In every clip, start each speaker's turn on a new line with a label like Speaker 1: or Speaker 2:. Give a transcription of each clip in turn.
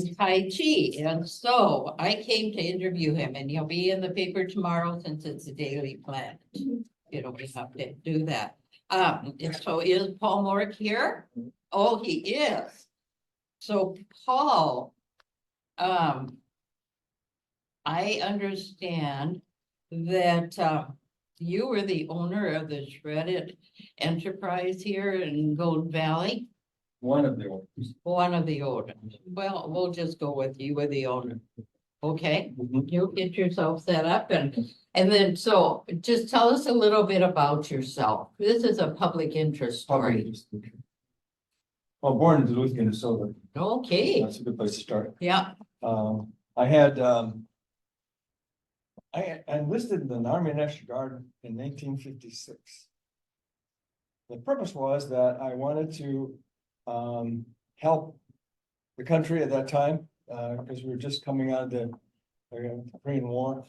Speaker 1: Tai Chi, and so I came to interview him, and he'll be in the paper tomorrow since it's a daily plan. We have to do that. And so is Paul Mork here? Oh, he is. So Paul, I understand that you were the owner of the shredded enterprise here in Gold Valley.
Speaker 2: One of the owners.
Speaker 1: One of the owners. Well, we'll just go with you were the owner. Okay, you get yourself set up and then so just tell us a little bit about yourself. This is a public interest story.
Speaker 2: Well, born in Duluth, Minnesota.
Speaker 1: Okay,
Speaker 2: That's a good place to start.
Speaker 1: yeah,
Speaker 2: I had, I enlisted in the Army National Guard in 1956. The purpose was that I wanted to help the country at that time, because we were just coming out of the Korean War.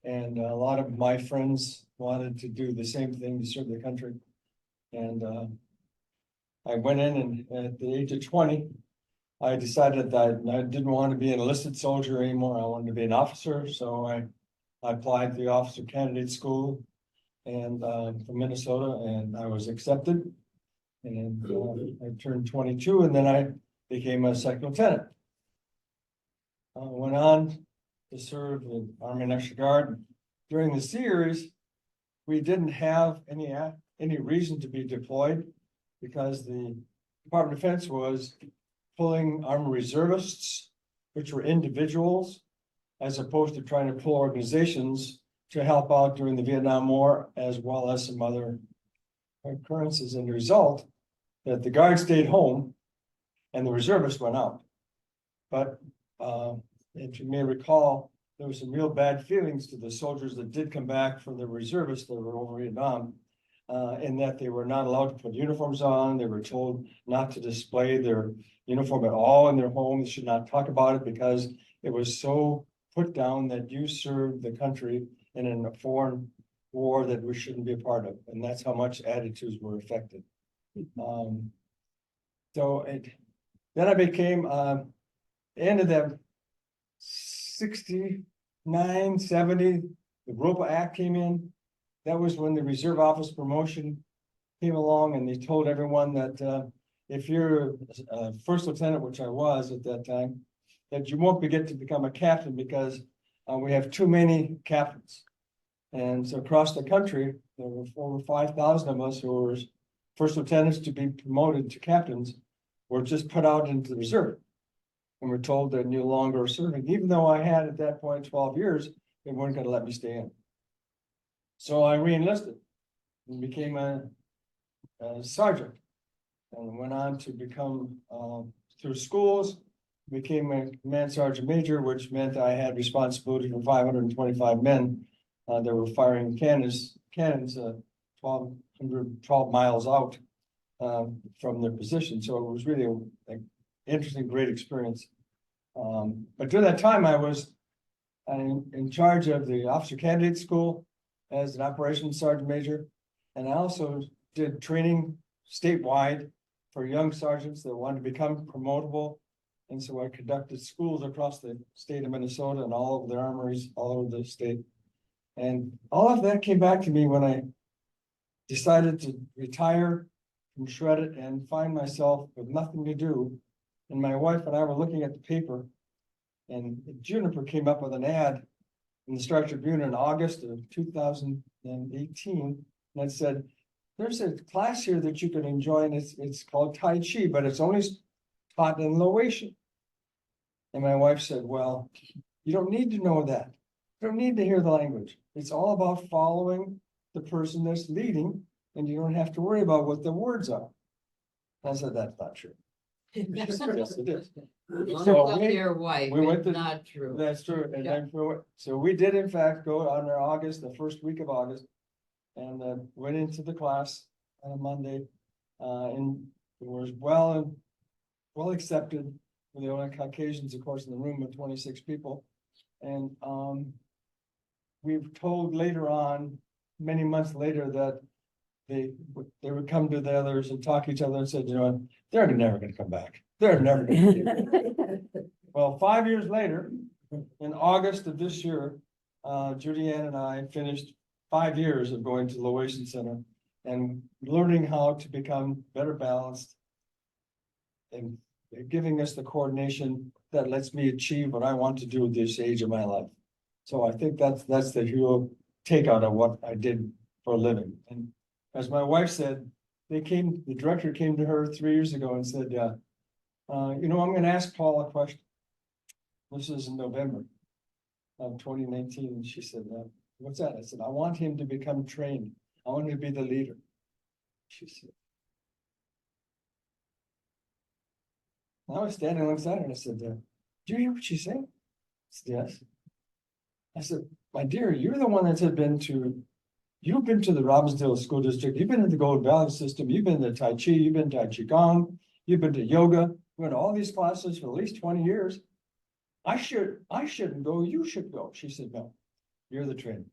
Speaker 2: And a lot of my friends wanted to do the same thing to serve the country. And I went in and at the age of 20, I decided that I didn't want to be an enlisted soldier anymore. I wanted to be an officer. So I applied to the officer candidate school and from Minnesota, and I was accepted. And I turned 22, and then I became a second lieutenant. Went on to serve the Army National Guard. During the series, we didn't have any reason to be deployed because the Department of Defense was pulling armed reservists, which were individuals, as opposed to trying to pull organizations to help out during the Vietnam War, as well as some other occurrences. And the result that the Guard stayed home and the reservists went out. But if you may recall, there was some real bad feelings to the soldiers that did come back from the reservists that were over Vietnam, in that they were not allowed to put uniforms on. They were told not to display their uniform at all in their home. They should not talk about it because it was so put down that you served the country in a foreign war that we shouldn't be a part of. And that's how much attitudes were affected. Then I became, end of the 69, 70, the ROPA Act came in. That was when the reserve office promotion came along, and they told everyone that if you're a first lieutenant, which I was at that time, that you won't get to become a captain because we have too many captains. And so across the country, there were over 5,000 of us who were first lieutenants to be promoted to captains were just put out into the reserve. And we're told they're no longer serving, even though I had at that point 12 years, they weren't going to let me stay in. So I re-enlisted and became a sergeant and went on to become, through schools, became a command sergeant major, which meant I had responsibility for 525 men that were firing cannons 12 miles out from their position. So it was really an interesting, great experience. But during that time, I was in charge of the officer candidate school as an operations sergeant major. And I also did training statewide for young sergeants that wanted to become promotable. And so I conducted schools across the state of Minnesota and all of the armories all over the state. And all of that came back to me when I decided to retire from shredded and find myself with nothing to do. And my wife and I were looking at the paper, and Juniper came up with an ad in the Star Tribune in August of 2018. And it said, there's a class here that you can enjoy, and it's called Tai Chi, but it's only taught in Laotian. And my wife said, well, you don't need to know that. You don't need to hear the language. It's all about following the person that's leading, and you don't have to worry about what the words are. I said, that's not true. Yes, it is. So
Speaker 1: your wife,
Speaker 2: we went
Speaker 1: it's
Speaker 2: to-
Speaker 1: not true.
Speaker 2: That's true. And
Speaker 1: Yeah.
Speaker 2: then, so we did in fact go on August, the first week of August, and went into the class on a Monday. And it was well accepted. For the only Caucasians, of course, in the room with 26 people. And we've told later on, many months later, that they would come to the others and talk to each other and said, you know, they're never going to come back. They're never going to. Well, 5 years later, in August of this year, Judy Ann and I finished 5 years of going to the Loation Center and learning how to become better balanced and giving us the coordination that lets me achieve what I want to do at this age of my life. So I think that's the hero takeout of what I did for a living. And as my wife said, the director came to her 3 years ago and said, I'm going to ask Paul a question. This is in November of 2019. And she said, what's that? I said, I want him to become trained. I want him to be the leader. She said, I was standing alongside her and I said, do you hear what she's saying? I said, yes. I said, my dear, you're the one that you've been to the Robbinsdale School District. You've been in the Golden Valley system. You've been to Tai Chi. You've been to Tai Chi Gong. You've been to yoga. You went to all these classes for at least 20 years. I shouldn't go. You should go. She said, no, you're the trainer.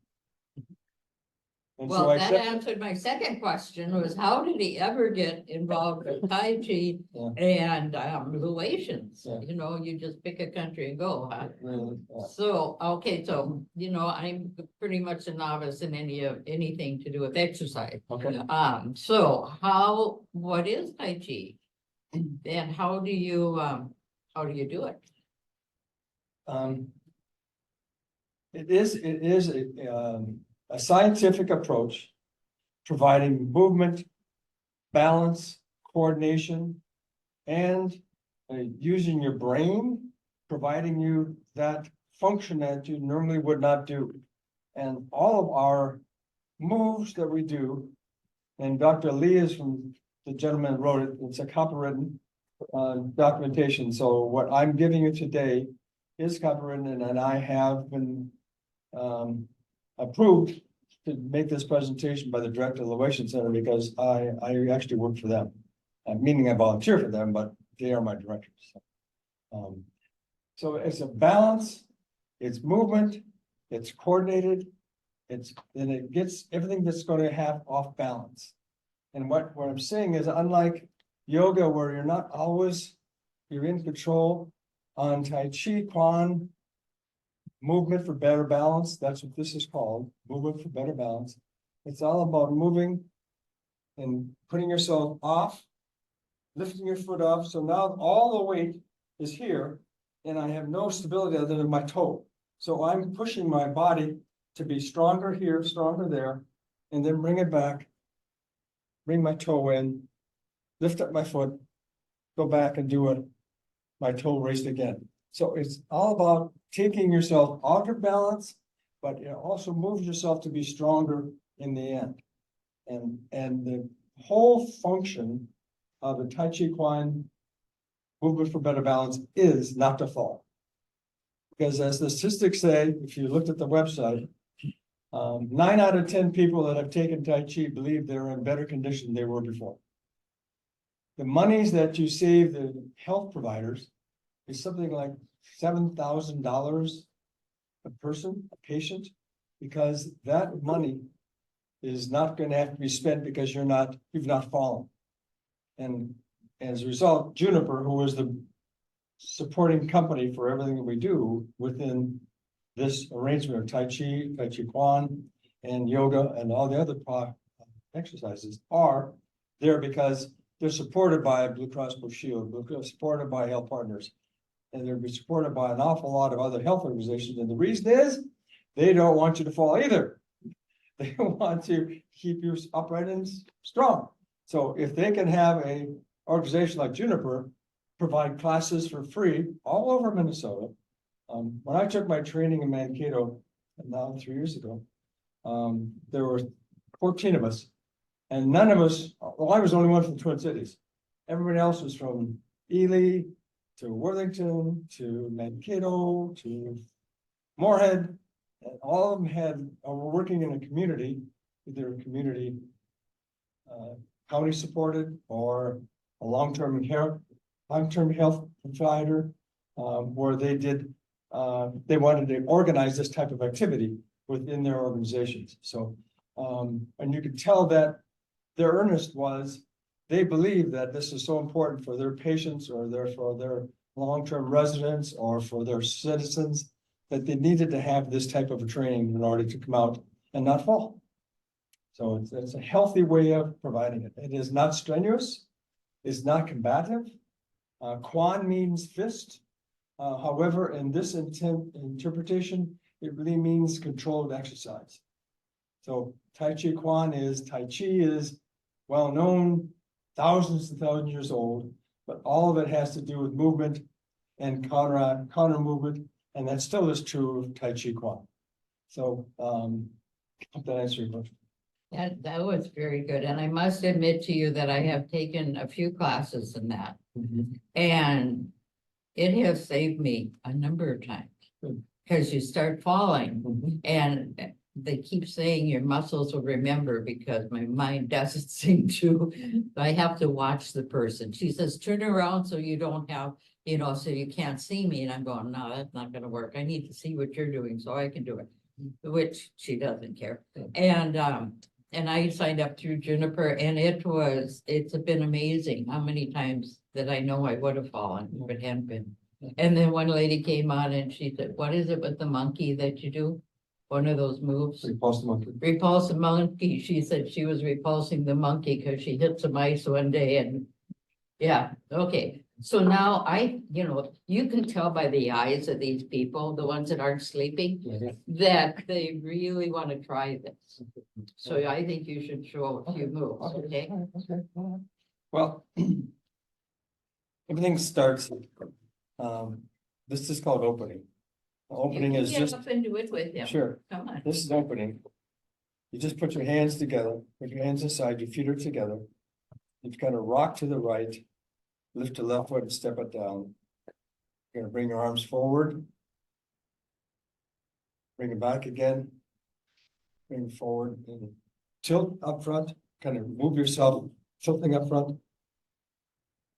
Speaker 2: And so
Speaker 1: Well,
Speaker 2: I
Speaker 1: that
Speaker 2: said,
Speaker 1: answered my second question was how did he ever get involved with Tai Chi
Speaker 2: Yeah.
Speaker 1: and relations?
Speaker 2: Yeah.
Speaker 1: You just pick a country and go, huh?
Speaker 2: really,
Speaker 1: So, okay, so, I'm pretty much a novice in anything to do with exercise.
Speaker 2: okay.
Speaker 1: So what is Tai Chi? And how do you do it?
Speaker 2: It is a scientific approach, providing movement, balance, coordination, and using your brain, providing you that function that you normally would not do. And all of our moves that we do, and Dr. Lee is from the gentleman that wrote it, it's a copywritten documentation. So what I'm giving you today is copywritten, and I have been approved to make this presentation by the director of the Loation Center because I actually work for them. Meaning I volunteer for them, but they are my directors. So it's a balance, it's movement, it's coordinated, then it gets everything that's going to have off balance. And what I'm saying is, unlike yoga, where you're in control, on Tai Ji Quan, movement for better balance, that's what this is called, movement for better balance. It's all about moving and putting yourself off, lifting your foot off. So now all the weight is here and I have no stability other than my toe. So I'm pushing my body to be stronger here, stronger there, and then bring it back, bring my toe in, lift up my foot, go back and do it. My toe raised again. So it's all about taking yourself out of balance, but it also moves yourself to be stronger in the end. And the whole function of the Tai Ji Quan movement for better balance is not to fall. Because as the statistics say, if you looked at the website, 9 out of 10 people that have taken Tai Chi believe they're in better condition than they were before. The monies that you save the health providers is something like $7,000 a person, a patient, because that money is not going to have to be spent because you've not fallen. And as a result, Juniper, who is the supporting company for everything that we do within this arrangement of Tai Chi Quan, and yoga, and all the other exercises, are there because they're supported by Blue Cross Blue Shield, supported by Health Partners, and they're supported by an awful lot of other health organizations. And the reason is they don't want you to fall either. They want to keep you upright and strong. So if they can have a organization like Juniper provide classes for free all over Minnesota. When I took my training in Mankato, now 3 years ago, there were 14 of us, and none of us, well, I was the only one from the Twin Cities. Everybody else was from Ely to Worthington to Mankato to Moorhead. And all of them were working in a community, either a community county supported or a long-term health provider, where they wanted to organize this type of activity within their organizations. So, and you could tell that their earnest was, they believe that this is so important for their patients or for their long-term residents or for their citizens, that they needed to have this type of a training in order to come out and not fall. So it's a healthy way of providing it. It is not strenuous, it's not combative. Quan means fist. However, in this interpretation, it really means controlled exercise. So Tai Ji Quan Tai Chi is well known, thousands and thousands of years old, but all of it has to do with movement and counter movement, and that still is true of Tai Chi Quan. So, hope that answers your question.
Speaker 1: That was very good. And I must admit to you that I have taken a few classes in that. And it has saved me a number of times.
Speaker 2: Good.
Speaker 1: Because you start falling and they keep saying your muscles will remember, because my mind doesn't seem to. I have to watch the person. She says, turn around so you don't have, so you can't see me. And I'm going, no, that's not gonna work. I need to see what you're doing so I can do it, which she doesn't care. And I signed up through Juniper, and it's been amazing how many times that I know I would have fallen if it hadn't been. And then one lady came on and she said, what is it with the monkey that you do? One of those moves.
Speaker 2: Repulse the monkey.
Speaker 1: Repulse the monkey. She said she was repulsing the monkey because she hit some ice one day and yeah, okay. So now you can tell by the eyes of these people, the ones that aren't sleeping, that they really want to try this. So I think you should show a few moves, okay?
Speaker 2: Well, everything starts, this is called opening. Opening
Speaker 1: You
Speaker 2: is
Speaker 1: can
Speaker 2: just,
Speaker 1: get up and do it with him.
Speaker 2: sure,
Speaker 1: Come on.
Speaker 2: this is opening. You just put your hands together, put your hands aside, your feet are together. You've got to rock to the right, lift your left foot and step it down. You're gonna bring your arms forward. Bring it back again. Bring it forward and tilt up front, kind of move yourself, tilting up front.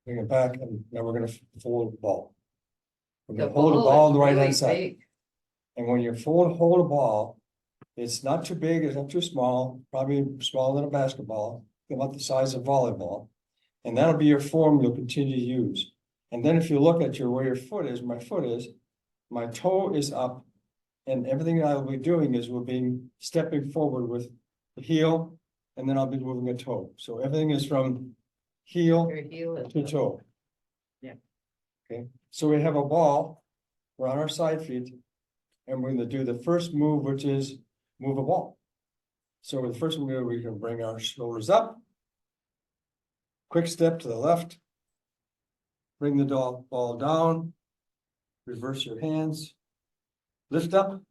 Speaker 2: Bring it back, and now we're gonna fold the ball. We're gonna hold the ball on the right hand side. And when you hold a ball, it's not too big, it's not too small, probably smaller than a basketball, about the size of volleyball. And that'll be your form you'll continue to use. And then if you look at where your foot is, my toe is up. And everything I will be doing is stepping forward with the heel, and then I'll be moving a toe. So everything is from heel
Speaker 1: Your heel is
Speaker 2: to toe.
Speaker 1: Yeah.
Speaker 2: Okay, so we have a ball, we're on our side feet, and we're gonna do the first move, which is move a ball. So the first move, we can bring our shoulders up. Quick step to the left. Bring the ball down. Reverse your hands. Lift up.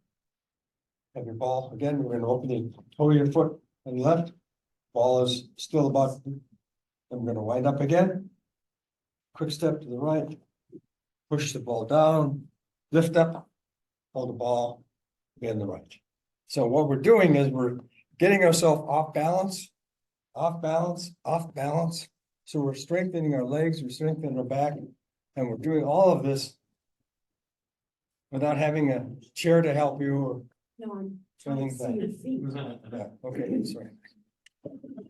Speaker 2: Have your ball, again, we're gonna open the toe of your foot and left. Ball is still about, and we're gonna wind up again. Quick step to the right. Push the ball down, lift up, hold the ball, again the right. So what we're doing is we're getting ourselves off balance, off balance, off balance. So we're strengthening our legs, we're strengthening our back, and we're doing all of this without having a chair to help you or anything. Yeah, okay, sorry.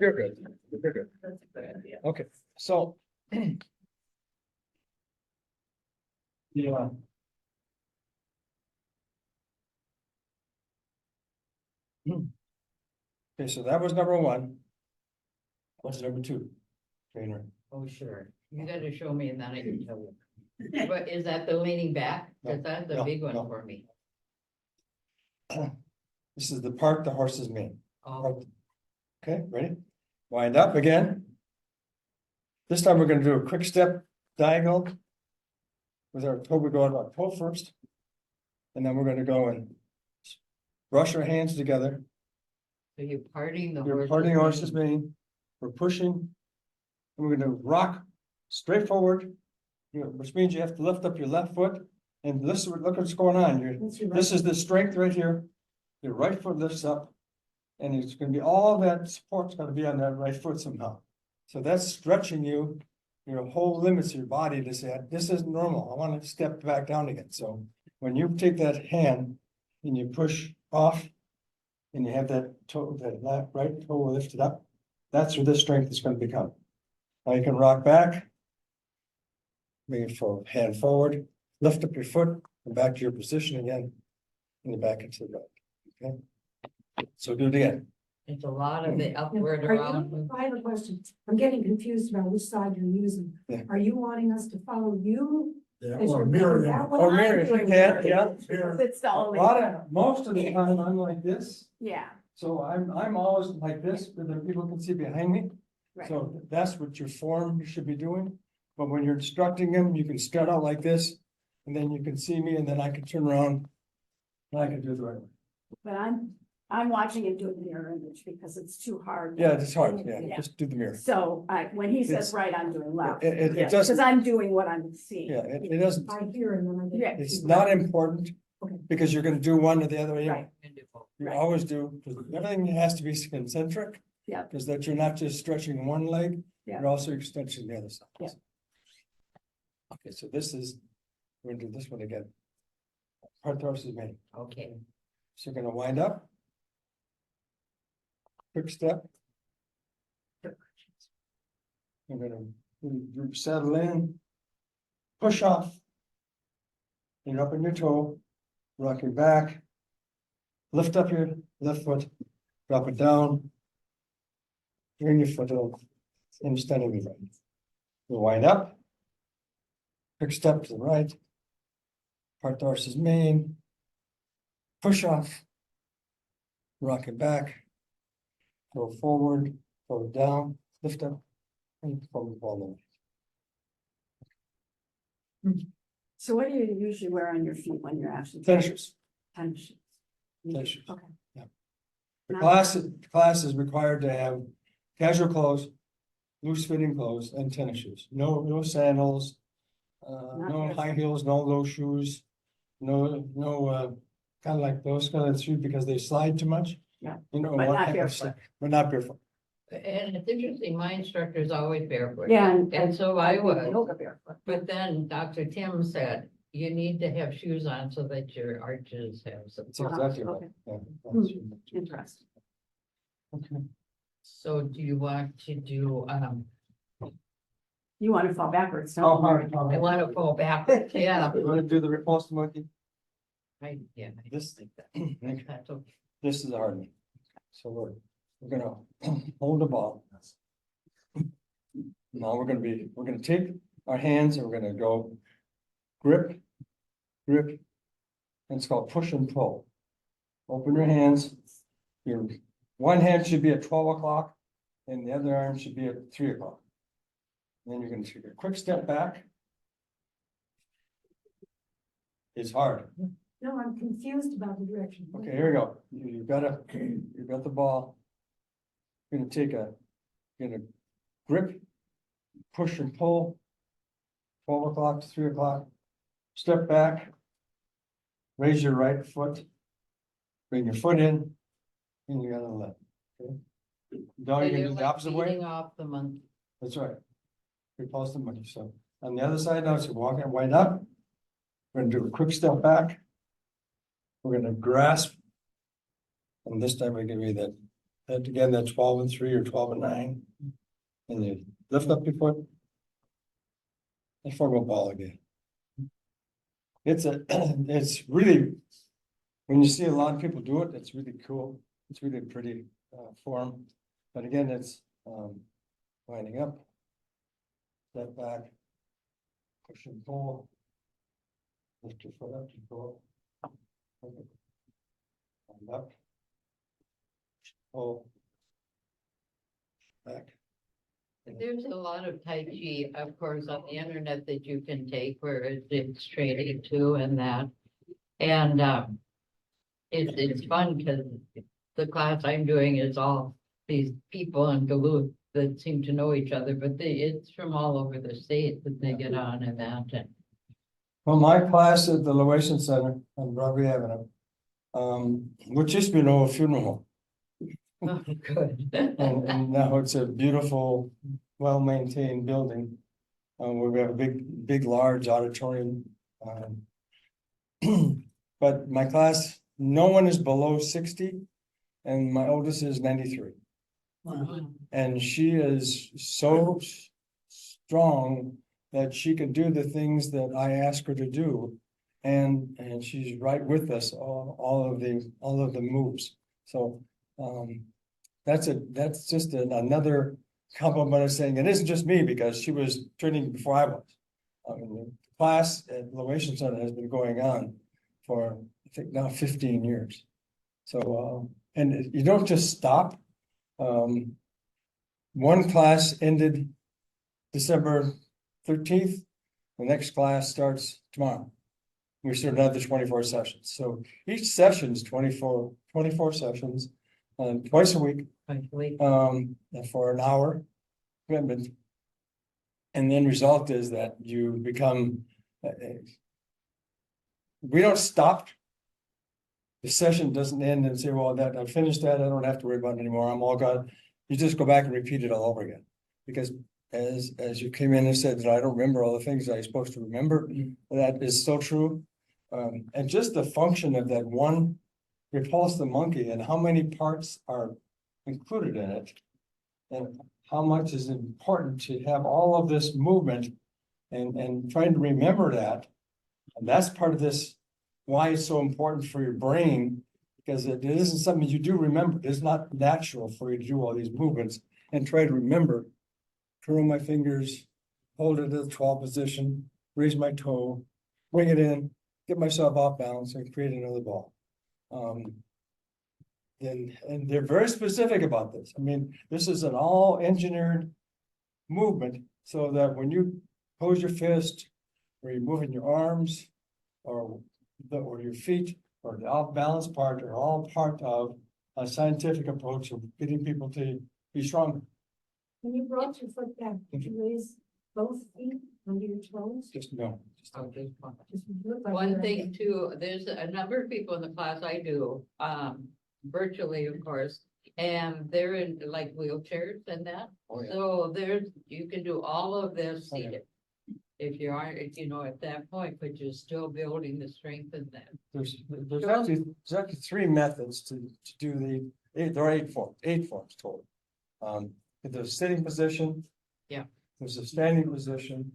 Speaker 2: You're good. You're good.
Speaker 1: That's a good idea.
Speaker 2: Okay, so. Yeah. Okay, so that was number one. What's number two? Trainer.
Speaker 1: Oh, sure. You gotta show me and then I can tell you. But is that the leaning back? Cause that's a
Speaker 2: No,
Speaker 1: big one
Speaker 2: no.
Speaker 1: for me.
Speaker 2: This is the part the horse's mane.
Speaker 1: Oh,
Speaker 2: Okay, ready? Wind up again. This time we're gonna do a quick step diagonal. With our toe, we go on our toe first. And then we're gonna go and brush our hands together.
Speaker 1: so you're parting the
Speaker 2: You're
Speaker 1: horse's
Speaker 2: parting
Speaker 1: mane.
Speaker 2: horse's mane. We're pushing. And we're gonna rock straight forward. Which means you have to lift up your left foot. And listen, look what's going on here. This is the strength right here. Your right foot lifts up. And it's gonna be all that support's gonna be on that right foot somehow. So that's stretching you, your whole limits of your body to say, this isn't normal. I want to step back down again. So when you take that hand and you push off and you have that toe, that left, right toe lifted up, that's where this strength is going to become. Now you can rock back. bring your hand forward, lift up your foot, and back to your position again. And you're back into the right, okay? So do it again.
Speaker 1: It's a lot of the upward
Speaker 3: Are you-
Speaker 1: around.
Speaker 3: I have a question. I'm getting confused about which side you're using.
Speaker 2: Yeah.
Speaker 3: Are you wanting us to follow you?
Speaker 4: Yeah,
Speaker 3: as
Speaker 4: or
Speaker 3: you're
Speaker 4: mirror
Speaker 3: going
Speaker 4: that.
Speaker 3: that way?
Speaker 2: Or mirror if you can, yeah.
Speaker 5: It's the
Speaker 2: A
Speaker 5: only,
Speaker 2: lot of, most of the time I'm like this,
Speaker 5: yeah,
Speaker 2: so I'm always like this, but the people can see behind me.
Speaker 5: right.
Speaker 2: So that's what your form should be doing. But when you're instructing them, you can start out like this, and then you can see me, and then I can turn around. And I can do the right way.
Speaker 5: But I'm watching him do a mirror image because it's too hard.
Speaker 2: Yeah, it's hard, yeah,
Speaker 5: Yeah.
Speaker 2: just do the mirror.
Speaker 5: So when he
Speaker 2: It's-
Speaker 5: says right, I'm doing left.
Speaker 2: It
Speaker 5: Because
Speaker 2: doesn't,
Speaker 5: I'm doing what I'm seeing.
Speaker 2: yeah, it doesn't,
Speaker 3: I hear and then I get.
Speaker 5: Yeah.
Speaker 2: it's
Speaker 3: confused.
Speaker 2: not important.
Speaker 3: Okay.
Speaker 2: Because you're gonna do one or the other way.
Speaker 5: Right.
Speaker 2: You
Speaker 5: Right.
Speaker 2: always do, because everything has to be concentric.
Speaker 5: Yeah.
Speaker 2: Because that you're not just stretching one leg,
Speaker 5: Yeah.
Speaker 2: you're also stretching the other side.
Speaker 5: Yeah.
Speaker 2: Okay, so this is, we're gonna do this one again. Part thoracic main.
Speaker 1: Okay,
Speaker 2: So you're gonna wind up. Quick step. You're gonna settle in. Push off. You're up on your toe, rock your back. Lift up your left foot, drop it down. Bring your foot up, and you're standing with right. You wind up. Quick step to the right. Part dorsal main. Push off. Rock it back. Go forward, go down, lift up, and forward all the way.
Speaker 5: So what do you usually wear on your feet when you're actually?
Speaker 2: Finishers.
Speaker 5: Tennis shoes.
Speaker 2: Tennis shoes.
Speaker 5: Okay.
Speaker 2: Yeah. The
Speaker 5: Not-
Speaker 2: class is required to have casual clothes, loose fitting clothes, and tennis shoes. No sandals. No
Speaker 5: Not
Speaker 2: high heels, no low shoes. No, kind of like those kind of shoes because they slide too much.
Speaker 5: Yeah.
Speaker 2: You know,
Speaker 5: But
Speaker 2: what
Speaker 5: not
Speaker 2: type of
Speaker 5: barefoot.
Speaker 2: slide- But not barefoot.
Speaker 1: and it's interesting, my instructor is always barefoot.
Speaker 5: Yeah.
Speaker 1: And so I
Speaker 5: do
Speaker 1: was,
Speaker 5: Yoga barefoot.
Speaker 1: but then Dr. Tim said, you need to have shoes on so that your arches have some.
Speaker 2: That's exactly right.
Speaker 5: Okay.
Speaker 2: Yeah,
Speaker 5: Hmm.
Speaker 2: that's-
Speaker 5: Interesting.
Speaker 2: Okay.
Speaker 1: So do you want to do,
Speaker 5: You want to fall backwards, don't
Speaker 2: How
Speaker 5: you?
Speaker 2: hard?
Speaker 1: I want to fall backwards, yeah.
Speaker 2: You wanna do the repulsed monkey?
Speaker 1: Yeah. I
Speaker 2: This-
Speaker 1: think that- That's okay.
Speaker 2: This is a hard one. So we're gonna hold the ball. Now we're gonna take our hands and we're gonna go grip, grip. And it's called push and pull. Open your hands. Your one hand should be at 12 o'clock and the other arm should be at 3 o'clock. Then you're gonna take a quick step back. It's hard.
Speaker 3: No, I'm confused about the direction.
Speaker 2: Okay, here we go. You've got the ball. You're gonna grip, push and pull. 12 o'clock to 3 o'clock. Step back. Raise your right foot. Bring your foot in. And you gotta let. Okay. Now you're gonna do the opposite way.
Speaker 1: Beating off the monkey.
Speaker 2: That's right. Repulse the monkey. So on the other side now, so walk and wind up. We're gonna do a quick step back. We're gonna grasp. And this time we give you that again, that 12 and 3 or 12 and 9. And you lift up your foot. And form a ball again. It's really, when you see a lot of people do it, it's really cool. It's really pretty form. But again, it's winding up. Step back. Push and pull. Lift your foot up to go. Wind up. Pull. Back.
Speaker 1: There's a lot of Tai Chi, of course, on the internet that you can take where it's training too and that. And it's fun because the class I'm doing is all these people in Duluth that seem to know each other, but it's from all over the state that they get on and that. And
Speaker 2: Well, my class at the Loation Center on Broadway Avenue. Which used to be an old funeral home.
Speaker 1: oh, good.
Speaker 2: And now it's a beautiful, well-maintained building. Where we have a big, large auditorium. But my class, no one is below 60. And my oldest is 93.
Speaker 1: Wow.
Speaker 2: And she is so strong that she can do the things that I ask her to do. And she's right with us, all of the moves. So, that's just another compliment of saying, it isn't just me, because she was training before I was. The class at Loation Center has been going on for, I think now 15 years. So, and you don't just stop. One class ended December 13th. The next class starts tomorrow. We start another 24 sessions. So each session is 24 sessions, twice a week, for an hour commitment. And then result is that you become, we don't stop. The session doesn't end and say, well, that I finished that, I don't have to worry about it anymore, I'm all gone. You just go back and repeat it all over again. Because as you came in and said that I don't remember all the things I'm supposed to remember, that is so true. And just the function of that one repulse the monkey and how many parts are included in it. And how much is important to have all of this movement and trying to remember that. And that's part of this, why it's so important for your brain, because it isn't something you do remember. It's not natural for you to do all these movements and try to remember. Curl my fingers, hold it at the 12 position, raise my toe, bring it in, get myself off balance and create another ball. And they're very specific about this. I mean, this is an all engineered movement so that when you pose your fist or you're moving your arms or your feet or the off balance part are all part of a scientific approach of getting people to be stronger.
Speaker 3: When you brought your foot back, did you raise both feet under your toes?
Speaker 2: Just no.
Speaker 3: Just look like
Speaker 1: One
Speaker 3: you're-
Speaker 1: thing too, there's a number of people in the class I do, virtually, of course, and they're in like wheelchairs and that.
Speaker 2: Oh, yeah.
Speaker 1: So there's, you can do all of this
Speaker 2: Oh, yeah.
Speaker 1: seated. If you aren't, at that point, but you're still building the strength in them.
Speaker 2: There's actually 3 methods to do there are 8 forms total. There's a sitting position.
Speaker 1: Yeah.
Speaker 2: There's a standing position.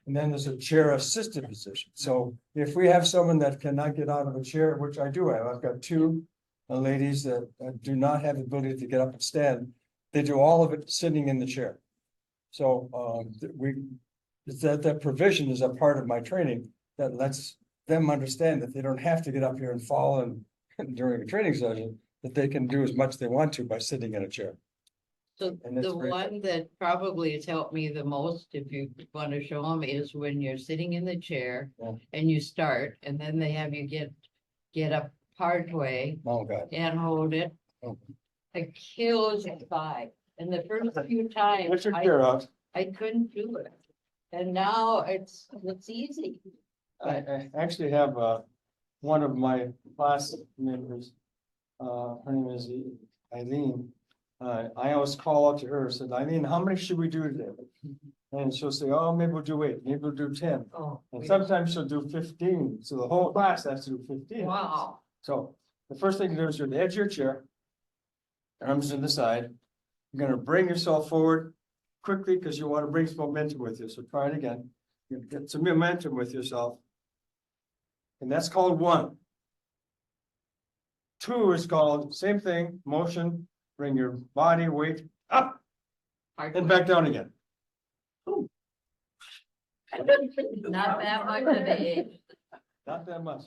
Speaker 2: And then there's a chair assisted position. So if we have someone that cannot get out of a chair, which I do have, I've got 2 ladies that do not have the ability to get up and stand. They do all of it sitting in the chair. So that provision is a part of my training that lets them understand that they don't have to get up here and fall and during a training session, that they can do as much as they want to by sitting in a chair.
Speaker 1: So
Speaker 2: And that's
Speaker 1: the
Speaker 2: great.
Speaker 1: one that probably has helped me the most, if you want to show them, is when you're sitting in the chair
Speaker 2: Yeah.
Speaker 1: and you start, and then they have you get up partway
Speaker 2: Oh, God.
Speaker 1: and hold it.
Speaker 2: Oh.
Speaker 1: It kills your thigh. And the first few times
Speaker 2: Get your chair out.
Speaker 1: I couldn't do it. And now it's easy.
Speaker 2: I actually have one of my class members, her name is Eileen. I always call out to her, said, Eileen, how many should we do today? And she'll say, oh, maybe we'll do 8, maybe we'll do 10.
Speaker 1: Oh,
Speaker 2: And sometimes she'll do 15. So the whole class has to do 15.
Speaker 1: wow.
Speaker 2: So the first thing to do is you're at the edge of your chair, arms to the side. You're gonna bring yourself forward quickly because you want to bring some momentum with you. So try it again. You get some momentum with yourself. And that's called 1. 2 is called same thing, motion, bring your body weight up and back down again.
Speaker 1: Not that much of age.
Speaker 2: Not that much.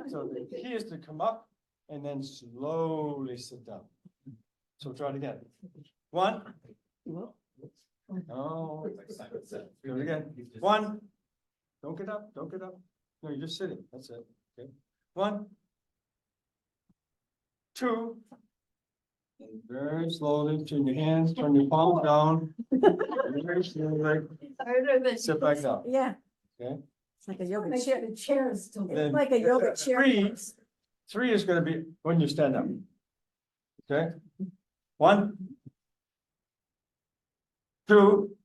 Speaker 2: So the key is to come up and then slowly sit down. So try it again. 1. Oh, do it again. 1. Don't get up, don't get up. No, you're just sitting. That's it. Okay. 1. 2. And very slowly turn your hands, turn your palms down. Very slowly, sit back down.
Speaker 5: Yeah.
Speaker 2: Okay.
Speaker 5: It's like a yoga
Speaker 3: Make
Speaker 5: chair.
Speaker 3: sure the chair is still.
Speaker 2: Then
Speaker 5: Like a yoga chair.
Speaker 2: 3 is gonna be when you stand up. Okay? 1. 2.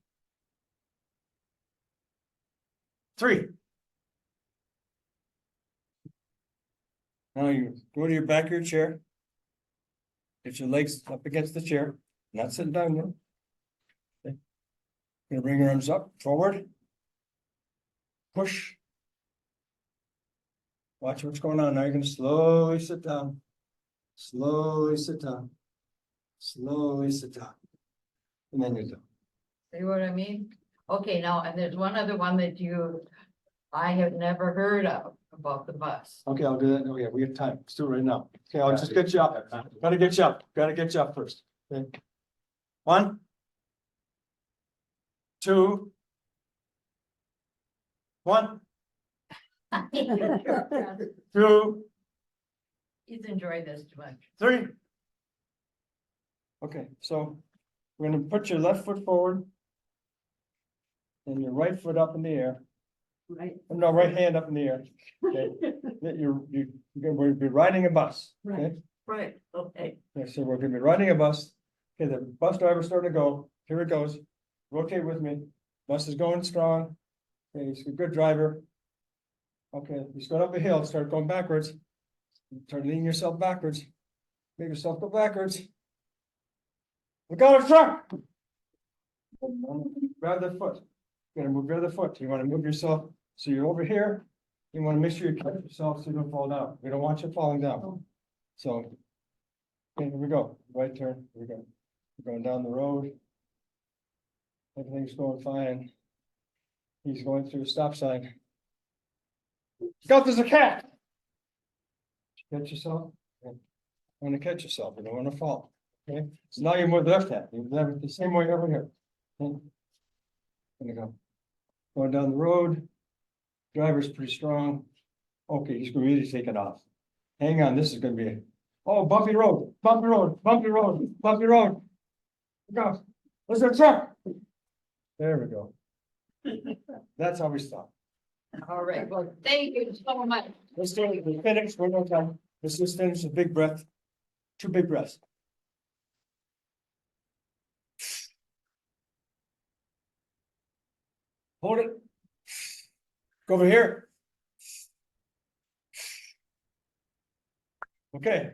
Speaker 2: 3. Now you go to your back of your chair. Get your legs up against the chair, not sitting down yet. Okay. Gonna bring your arms up, forward, push. Watch what's going on. Now you're gonna slowly sit down. Slowly sit down. Slowly sit down. And then you're done.
Speaker 1: See what I mean? Okay, now, and there's one other one that I have never heard of about the bus.
Speaker 2: Okay, I'll do that. Oh, yeah, we have time. Let's do it right now. Okay, I'll just get you up. Gotta get you up. Gotta get you up first. Okay. 1, 2. 1, 2,
Speaker 1: He's enjoying this too much.
Speaker 2: 3. Okay, so we're gonna put your left foot forward. And your right foot up in the air.
Speaker 5: Right.
Speaker 2: No, right hand up in the air. Okay, that you're gonna be riding a bus. Okay,
Speaker 1: Right, okay.
Speaker 2: yeah, so we're gonna be riding a bus. Okay, the bus driver's starting to go. Here it goes. Rotate with me. Bus is going strong. Okay, he's a good driver. Okay, he's going up a hill, start going backwards. Try to lean yourself backwards. Make yourself go backwards. Look out, a truck! Grab that foot. You gotta move the other foot. You wanna move yourself, so you're over here. You wanna make sure you catch yourself so you don't fall down. We don't want you falling down. So. Okay, here we go. Right turn. Here we go. We're going down the road. Everything's going fine. He's going through a stop sign. God, there's a cat. Catch yourself. Okay. Want to catch yourself. You don't want to fall. Okay, so now you move the left hand. You have it the same way over here. Okay. Gonna go. Going down the road. Driver's pretty strong. Okay, he's really taking off. Hang on, this is gonna be bumpy road, bumpy road, bumpy road, bumpy road. Go. There's a truck. There we go. That's how we stop.
Speaker 1: All right, well, thank you so much.
Speaker 2: Let's do it. We finish one more time. Let's just finish a big breath. 2 big breaths. Hold it. Go over here. Okay.